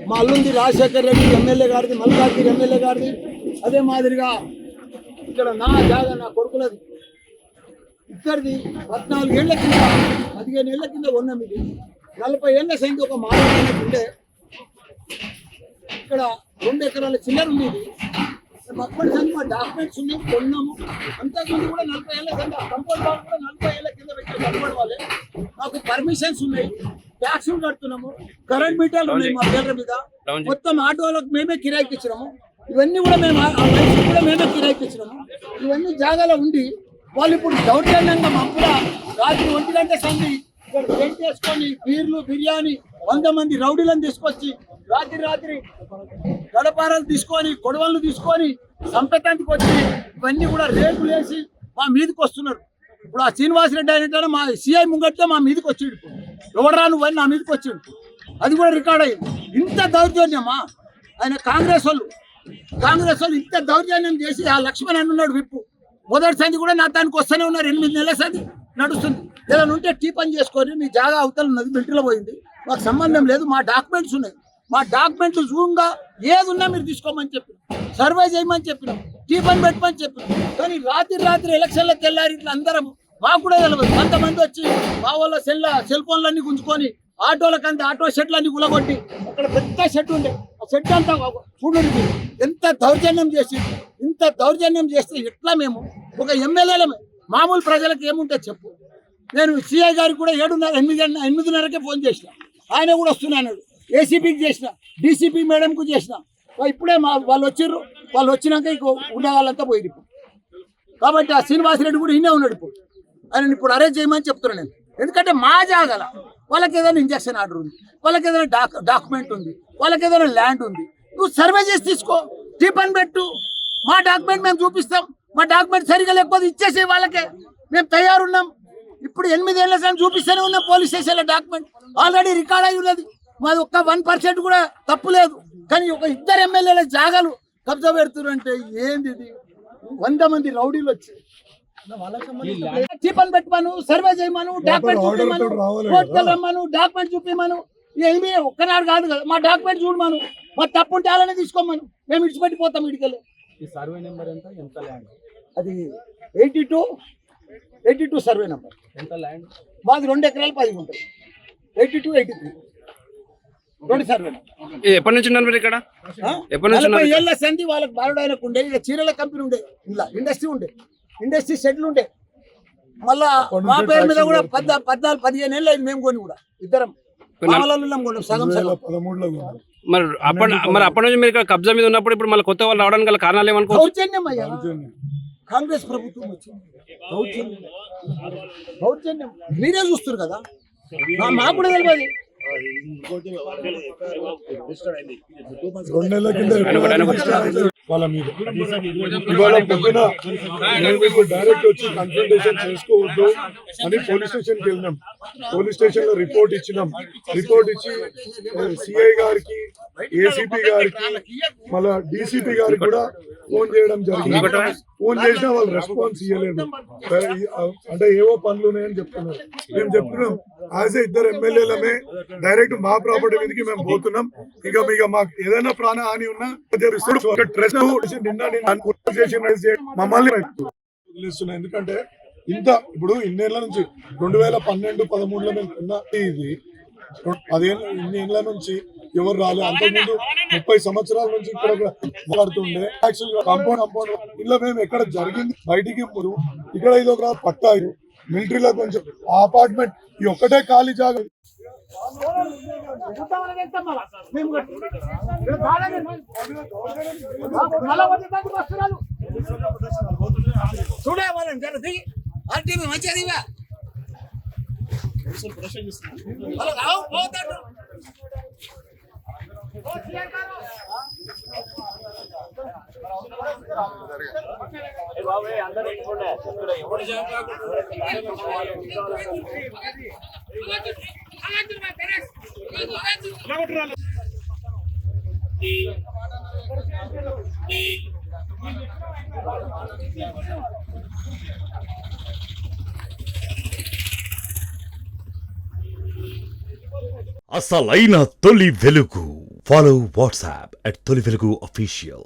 మా అల్లుంది రాజశేఖర్ రెడ్డి ఎమ్మెల్యే గారిది, మల్కాజ్గిరి ఎమ్మెల్యే గారిది. అదే మాదిరిగా ఇక్కడ నా జాగా నా కొడుకులది ఇక్కడిది 14 ఏళ్ల కింద 15 ఏళ్ల కింద ఉన్నాం. ఇది 40 ఏళ్ల సంఖ్య ఒక మానవానికి ఉండే ఇక్కడ 2 ఎకరాల చిల్లర ఉంది. ఇది అప్పటి సంఖ్య మా డాక్యుమెంట్స్ ఉన్నాయి, కొన్నాము. అంతకుముందు కూడా 40 ఏళ్ల సంఖ్య కంపౌండ్ వాళ్ళు కూడా 40 ఏళ్ల కింద పెట్టే కంపౌండ్ వాళ్ళే. మాకు పర్మిషన్స్ ఉన్నాయి, ట్యాక్సులు కడుతున్నాము, కరెంట్ మీటర్లు ఉన్నాయి మా పేర్ల మీద. మొత్తం ఆటోలకు మేమే కిరాయికి ఇచ్చినాము. ఇవన్నీ కూడా మేము కూడా మేమే కిరాయికి ఇచ్చినాము. ఇవన్నీ జాగాలో ఉండి వాళ్ళు ఇప్పుడు దౌర్జన్యంగా మప్పుల రాత్రి 1 గంట సంధి ఇక్కడ టెంట్ వేసుకొని బీర్లు బిర్యానీ 100 మంది రౌడీలను తీసుకొచ్చి రాత్రి గడపారాలు తీసుకొని గొడవలు తీసుకొని సంపెతానికి వచ్చి ఇవన్నీ కూడా రేపులు వేసి మా మీదకి వస్తున్నారు. ఇప్పుడు ఆ శ్రీనివాసరెడ్డి అయినట్టు మా సిఐ ముంగట్లో మా మీదకి వచ్చిండు. ఎవడరాను అని నా మీదకి వచ్చిండు. అది కూడా రికార్డ్ అయ్యింది. ఇంత దౌర్జన్యమా? ఆయన కాంగ్రెస్ వాళ్ళు ఇంత దౌర్జన్యం చేసి ఆ లక్ష్మణ్ అని ఉన్నాడు విప్పు. మొదటి సంధి కూడా నా దానికి వస్తూనే ఉన్నారు. 8 నెలల సంధి నడుస్తుంది. ఏదైనా ఉంటే టీ పని చేసుకొని మీ జాగా అవతల ఉన్నది, మిలిటరీలో పోయింది, మాకు సంబంధం లేదు, మా డాక్యుమెంట్స్ ఉన్నాయి, మా డాక్యుమెంట్లు జూమ్గా ఏది ఉన్నా మీరు తీసుకోమని చెప్పినాం, సర్వే చేయమని చెప్పినాం, టీ పని పెట్టమని చెప్పినాం. కానీ రాత్రి ఎలక్షన్లకు వెళ్ళారు. ఇట్లా అందరం మాకు కూడా తెలియదు. కొంతమంది వచ్చి మా వాళ్ళ సెల్ ఫోన్లన్నీ గుంజుకొని ఆటోలకంతా ఆటో షెడ్లన్నీ గులగొట్టి అక్కడ పెద్ద షెడ్ ఉండే ఆ షెడ్ అంతా చూడండి ఎంత దౌర్జన్యం చేసి. ఇంత దౌర్జన్యం చేస్తే ఎట్లా మేము ఒక ఎమ్మెల్యేలమే మామూలు ప్రజలకు ఏముంటే చెప్పు. నేను సిఐ గారికి కూడా 8:30కే ఫోన్ చేసిన, ఆయన కూడా వస్తున్నాడు. ఏసీపీకి చేసిన, డీసీపీ మేడంకు చేసిన. ఇప్పుడే వాళ్ళు వచ్చిర్రు. వాళ్ళు వచ్చినాక ఇంకో ఉండగాలంతా పోయి ఇప్పుడు. కాబట్టి ఆ శ్రీనివాసరెడ్డి కూడా ఇన్నే ఉన్నాడు. ఇప్పుడు ఆయన ఇప్పుడు అరేంజ్ చేయమని చెప్తున్నాను నేను. ఎందుకంటే మా జాగల వాళ్ళకి ఏదైనా ఇంజక్షన్ ఆర్డర్ ఉంది, వాళ్ళకి ఏదైనా డాక్యుమెంట్ ఉంది, వాళ్ళకి ఏదైనా ల్యాండ్ ఉంది. నువ్వు సర్వే చేసి తీసుకో, టీ పని పెట్టు, మా డాక్యుమెంట్ మేము చూపిస్తాం. మా డాక్యుమెంట్ సరిగా లేకపోతే ఇచ్చేసే వాళ్ళకే మేము తయారున్నాం. ఇప్పుడు 8 ఏళ్ల సార్ చూపిస్తూనే ఉన్నాం. పోలీస్ స్టేషన్లో డాక్యుమెంట్ ఆల్రెడీ రికార్డ్ అయి ఉన్నది. మాది ఒక్క 1% కూడా తప్పు లేదు. కానీ ఒక 2 ఎమ్మెల్యేల జాగాలు కబ్జా పెడుతున్నారంటే ఏంది ఇది? 100 మంది రౌడీలు వచ్చి టీపన్ పెట్టమను, సర్వే చేయమను, డాక్యుమెంట్ చూపిమను, కోర్టుకు రమ్మను, డాక్యుమెంట్ చూపిమను. ఏమి ఒక్కనాడు కాదు కదా, మా డాక్యుమెంట్ చూడమను, మా తప్పు ఉంటే అలానే తీసుకోమను, మేము ఇడిచిపెట్టిపోతాం. ఇడికెళ్ళి సర్వే నెంబర్ ఎంత? ఎంత ల్యాండ్? అది 82 సర్వే నెంబర్. ఎంత ల్యాండ్? మాది 2 ఎకరాలు 10 గుంటలు. 82, 83 2 సర్వే నెంబర్. ఎప్పటి నుంచి ఉన్నారు ఇక్కడ? 40 ఏళ్ల సంధి వాళ్ళకి బారుడైనకు ఉండే. ఇక్కడ చీరల కంపెనీ ఉండే, ఇలా ఇండస్ట్రీ ఉండే, ఇండస్ట్రీ షెడ్లు ఉండే. మళ్ళా మా పేరు మీద కూడా 14-15 ఏళ్ళు అయింది. మేము కొని కూడా ఇద్దరం సగం మరి అప్పటి నుంచి మీరు ఇక్కడ కబ్జా మీద ఉన్నప్పుడు ఇప్పుడు మళ్ళీ కొత్త వాళ్ళు రావడానికి గల కారణాలు ఏమనుకో? దౌర్జన్యం అయ్యా, కాంగ్రెస్ ప్రభుత్వం వచ్చింది. దౌర్జన్యం మీరే చూస్తారు కదా, మాకు కూడా తెలియదు. 2 నెలల కింద వాళ్ళ మీద ఇవాళ పొద్దున నేను మీకు డైరెక్ట్ వచ్చి కన్సల్టేషన్ చేసుకోవద్దు అని పోలీస్ స్టేషన్కి వెళ్ళినాం. పోలీస్ స్టేషన్ లో రిపోర్ట్ ఇచ్చినాం. రిపోర్ట్ ఇచ్చి సిఐ గారికి, ఏసీపీ గారికి, మళ్ళా డీసీపీ గారికి కూడా ఫోన్ చేయడం జరిగింది. ఫోన్ చేసినా వాళ్ళు రెస్పాన్స్ ఇవ్వలేదు. అంటే ఏవో పనులు ఉన్నాయని చెప్తున్నారు. మేము చెప్తున్నాం యాజ్ ఏ 2 ఎమ్మెల్యేలమే డైరెక్ట్ మా ప్రాపర్టీ మీదకి మేము పోతున్నాం. ఇక మాకు ఏదైనా ప్రాణ హాని ఉన్నా మమ్మల్ని వదిలేస్తున్నాయి. ఎందుకంటే ఇప్పుడు ఇన్నేళ్ల నుంచి 2012-13లో మేము ఉన్న ఇది 10 ఏళ్ల నుంచి ఎవరు రాలేదు. అంతకుముందు 30 సంవత్సరాల నుంచి ఇక్కడ మాట్లాడుతుండే కాంపౌండ్ ఇలా మేము ఎక్కడ జరిగింది బయటికి. ఇప్పుడు ఇక్కడ ఇది ఒక పట్టా మిలిటరీలో కొంచెం అపార్ట్మెంట్ ఈ ఒక్కటే ఖాళీ జాగా. చూడే మంచిగా అసలైన తొలి వెలుగు Follow WhatsApp at Toli Velugu Official.